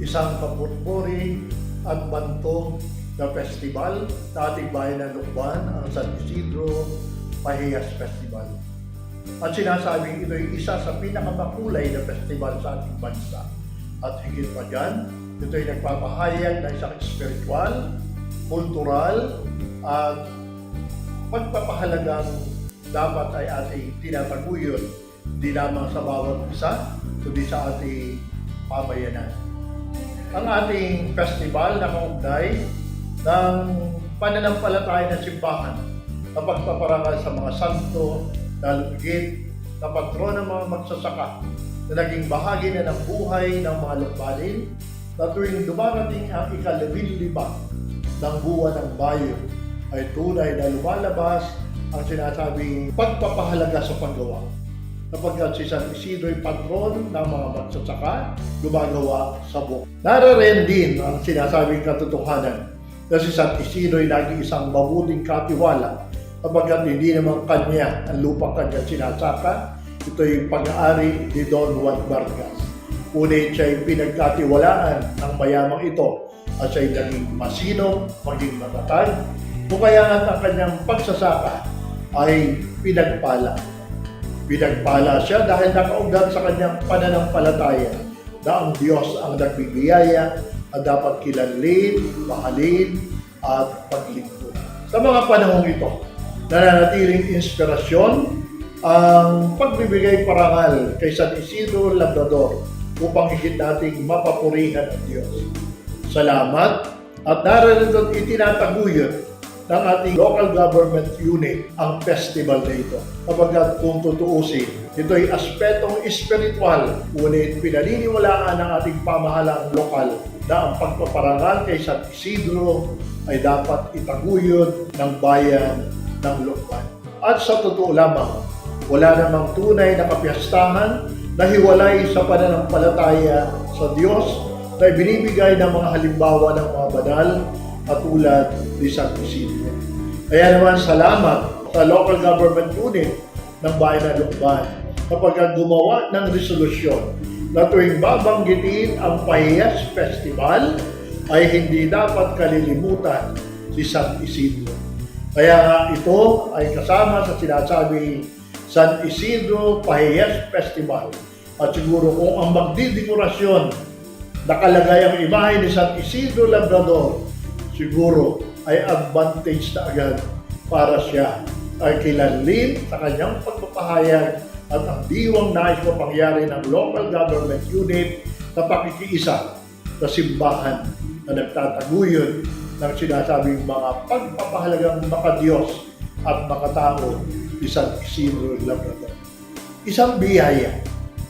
isang papuri at bantog na festival sa ating bayan ng Lucban, ang San Isidro Pahiyas Festival. At sinasabing ito ay isa sa pinakamakulay na festival sa ating bansa. At higit pa dyan, ito ay nagpapahayag ng isang spiritual, kultural, at pagpapahalagang dapat ay ating tinataguyod, hindi lamang sa bawat isa, kundi sa ating pamayanan. Ang ating festival na kaugnay ng pananampalataya ng simbahan na pagpaparangal sa mga santo, lalo higit na patron ng mga magsasaka na naging bahagi na ng buhay ng mga Lucbanin na tuwing dumarating ang ika-15 ng buwan ng Mayo ay tunay na lumalabas ang sinasabing pagpapahalaga sa paggawa. Sapagkat si San Isidro ay patron ng mga magsasaka, gumagawa sa bukid. Nararayan din ang sinasabing katotohanan na si San Isidro ay lagi isang mabuting katiwala sapagkat hindi naman kanya ang lupang kanya sinasaka. Ito ay pag-aari ni Don Juan Vargas. Ngunit siya ay pinagkatiwalaan ng mayamang ito at siya ay naging masinong, maging matatag. Kung kaya nga ang kanyang pagsasaka ay pinagpala. Pinagpala siya dahil nakaugat sa kanyang pananampalataya na ang Diyos ang nagbibiyaya at dapat kilalin, mahalin at paglingkod. Sa mga panahong ito, nananatiling inspirasyon ang pagbibigay parangal kay San Isidro Labrador upang higit nating mapapurihan ang Diyos. Salamat at narito itinataguyod ng ating local government unit ang festival na ito. Kapagkat kung tutuusin, ito ay aspetong espiritual, ngunit pinaniniwalaan ng ating pamahalang lokal na ang pagpaparangal kay San Isidro ay dapat itaguyod ng bayan ng Lucban. At sa totoo lamang, wala namang tunay na kapiyastahan na hiwalay sa pananampalataya sa Diyos na ibinibigay ng mga halimbawa ng mga banal katulad ni San Isidro. Kaya naman salamat sa local government unit ng bayan ng Lucban kapag gumawa ng resolusyon na tuwing babanggitin ang Pahiyas Festival ay hindi dapat kalilimutan si San Isidro. Kaya nga ito ay kasama sa sinasabing San Isidro Pahiyas Festival. At siguro kung ang magdidekorasyon nakalagay ang imahe ni San Isidro Labrador, siguro ay advantage na agad para siya ay kilalin sa kanyang pagpapahayag at ang diwang nais mapangyari ng local government unit sa pakikiisa sa simbahan na nagtataguyod ng sinasabing mga pagpapahalagang makadiyos at makatao ni San Isidro Labrador. Isang biyaya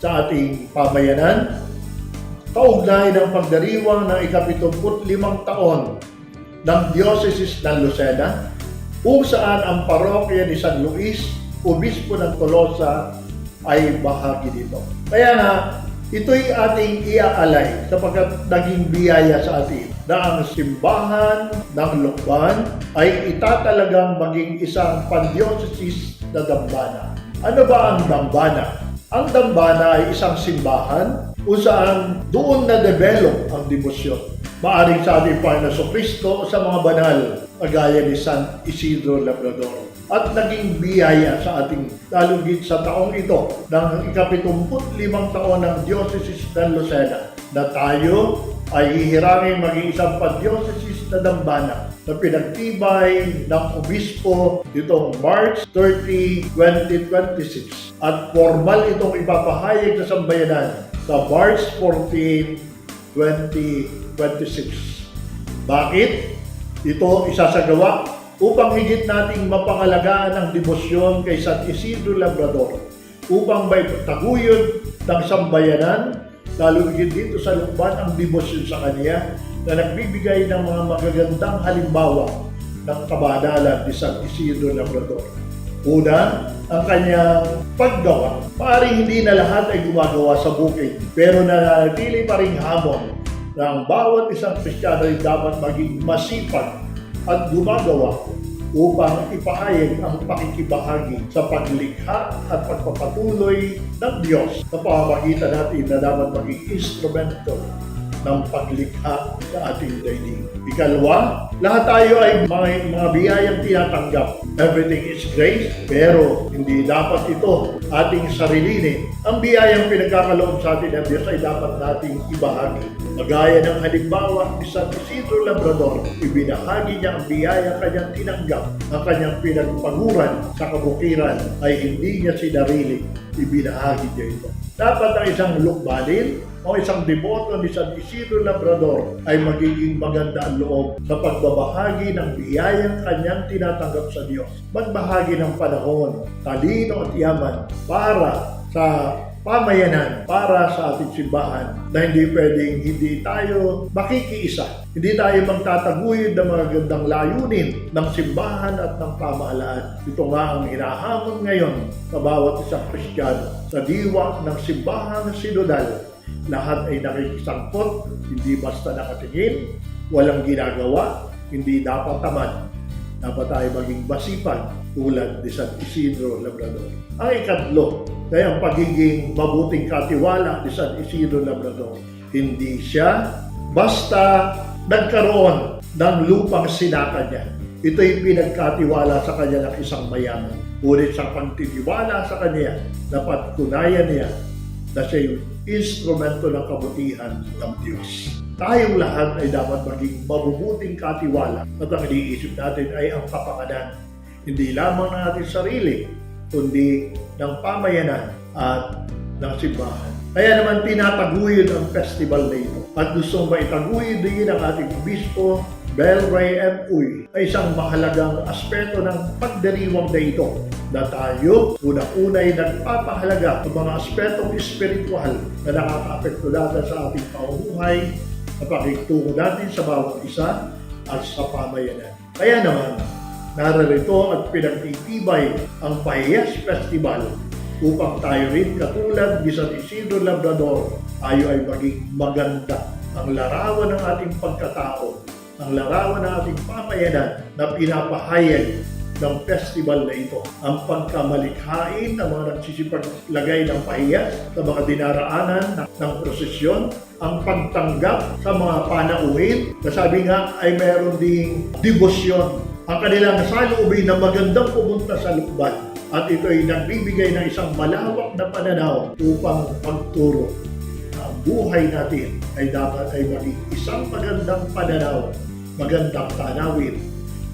sa ating pamayanan, kaugnay ng pagdiriwang ng ika-75 taon ng Diocese ng Lucena, kung saan ang parokya ni San Luis, Obispo ng Tolosa, ay bahagi dito. Kaya nga, ito'y ating iaalay sapagkat naging biyaya sa atin na ang simbahan ng Lucban ay itatalagang maging isang pan-diocese na dambana. Ano ba ang dambana? Ang dambana ay isang simbahan kung saan doon na-develop ang debosyon. Maaring sa ating Panginoon Kristo sa mga banal kagaya ni San Isidro Labrador. At naging biyaya sa ating lalugit sa taong ito ng ika-75 taon ng Diocese ng Lucena na tayo ay hihirangin maging isang pa-diocese na dambana na pinagtibay ng Obispo nitong March 30, 2026 at formal itong ipapahayag sa sambayanan sa March 14, 2026. Bakit? Ito isasagawa upang higit nating mapangalagaan ang debosyon kay San Isidro Labrador, upang may taguyod ng sambayanan, lalo higit dito sa Lucban ang debosyon sa kanya na nagbibigay ng mga magagandang halimbawa ng kabanalan ni San Isidro Labrador. Una, ang kanyang paggawa. Maaring hindi na lahat ay gumagawa sa bukid, pero nananatili pa rin hamon na ang bawat isang Kristiyano ay dapat maging masipag at gumagawa upang ipahayag ang pakikibahagi sa paglikha at pagpapatuloy ng Diyos sa pamamagitan natin na dapat maging instrumento ng paglikha sa ating daigdig. Ikalawa, lahat tayo ay mga biyayang tinatanggap. Everything is grace, pero hindi dapat ito ating sarilinin. Ang biyayang pinagkakaloob sa atin ng Diyos ay dapat nating ibahagi. Magaya ng halimbawa ni San Isidro Labrador, ibinahagi niya ang biyayang kanyang tinanggap, ang kanyang pinagpaguran sa kabukiran ay hindi niya sinarili, ibinahagi niya ito. Dapat ang isang lukbanin o isang deboto ni San Isidro Labrador ay magiging maganda ang loob sa pagbabahagi ng biyayang kanyang tinatanggap sa Diyos. Magbahagi ng panahon, talino at yaman para sa pamayanan, para sa ating simbahan, na hindi pwedeng hindi tayo makikiisa. Hindi tayo magtataguyod ng mga gandang layunin ng simbahan at ng pamahalaan. Ito nga ang hinahamon ngayon sa bawat isang Kristiyano sa diwa ng simbahang sinodal. Lahat ay nakikisangkot, hindi basta nakatingin, walang ginagawa, hindi dapat tamad. Dapat tayo maging masipag tulad ni San Isidro Labrador. Ang ikatlo, ay ang pagiging mabuting katiwala ni San Isidro Labrador. Hindi siya basta nagkaroon ng lupang sinaka niya. Ito'y pinagkatiwala sa kanya ng isang mayaman. Ngunit sa pagtitiwala sa kanya, napatunayan niya na siya yung instrumento ng kabutihan ng Diyos. Tayong lahat ay dapat maging mabubuting katiwala at ang iniisip natin ay ang kapakanan. Hindi lamang ng ating sarili, kundi ng pamayanan at ng simbahan. Kaya naman tinataguyod ang festival na ito. At gustong maitaguyod din ang ating obispo, Bel Ray M. Uy, ay isang mahalagang aspeto ng pagdiriwang na ito na tayo unang-unay nagpapahalaga ng mga aspetong espiritual na nakaka-apekto natin sa ating paubuhay, sa pakikitungo natin sa bawat isa at sa pamayanan. Kaya naman, nararito at pinagtitibay ang Pahiyas Festival upang tayo rin katulad ni San Isidro Labrador, tayo ay maging maganda. Ang larawan ng ating pagkatao, ang larawan ng ating pamayanan na pinapahayag ng festival na ito. Ang pagkamalikhain ng mga nagsisipaglagay ng pahiyas sa mga dinaraanan ng prosesyon, ang pagtanggap sa mga panauhin, na sabi nga ay meron ding debosyon. Ang kanilang saloobin na magandang pumunta sa lukban. At ito ay nagbibigay ng isang malawak na pananaw upang pagturo na ang buhay natin ay dapat ay maging isang magandang pananaw, magandang tanawin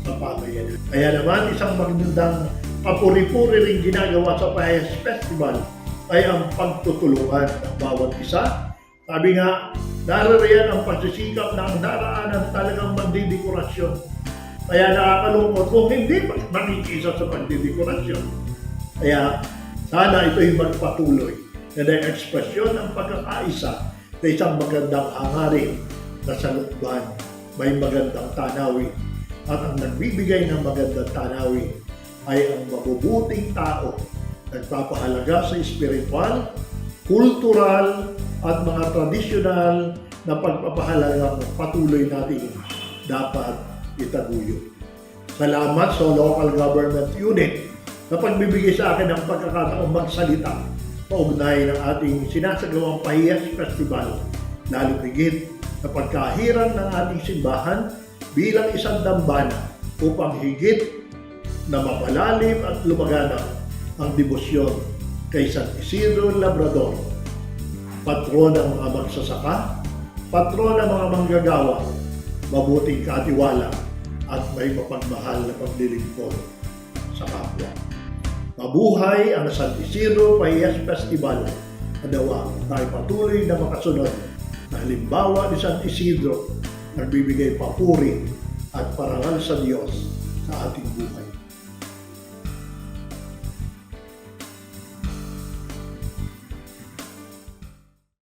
sa pamayanan. Kaya naman isang magandang papuri-puri rin ginagawa sa Pahiyas Festival ay ang pagtutulungan ng bawat isa. Sabi nga, naririyan ang pagsisikap na ang daraanan talagang magdidekorasyon. Kaya nakakalungkot kung hindi makikisa sa pagdidekorasyon. Kaya sana ito'y magpatuloy na ekspresyon ng pagkakaisa na isang magandang hangarin na sa lukban may magandang tanawin. At ang nagbibigay ng magandang tanawin ay ang mabubuting tao, nagpapahalaga sa spiritual, kultural, at mga tradisyonal na pagpapahalaga patuloy natin dapat itaguyod. Salamat sa local government unit na pagbibigay sa akin ng pagkakataong magsalita paugnay ng ating sinasagawang Pahiyas Festival, lalo higit na pagkahiran ng ating simbahan bilang isang dambana upang higit na mapalalim at lumaganap ang debosyon kay San Isidro Labrador, patron ng mga magsasaka, patron ng mga manggagawa, mabuting katiwala at may mapagmahal na paglilingkod sa kapwa. Mabuhay ang San Isidro Pahiyas Festival. Adawa tayo patuloy na makasunod na halimbawa ni San Isidro, nagbibigay papuri at parangal sa Diyos sa ating buhay.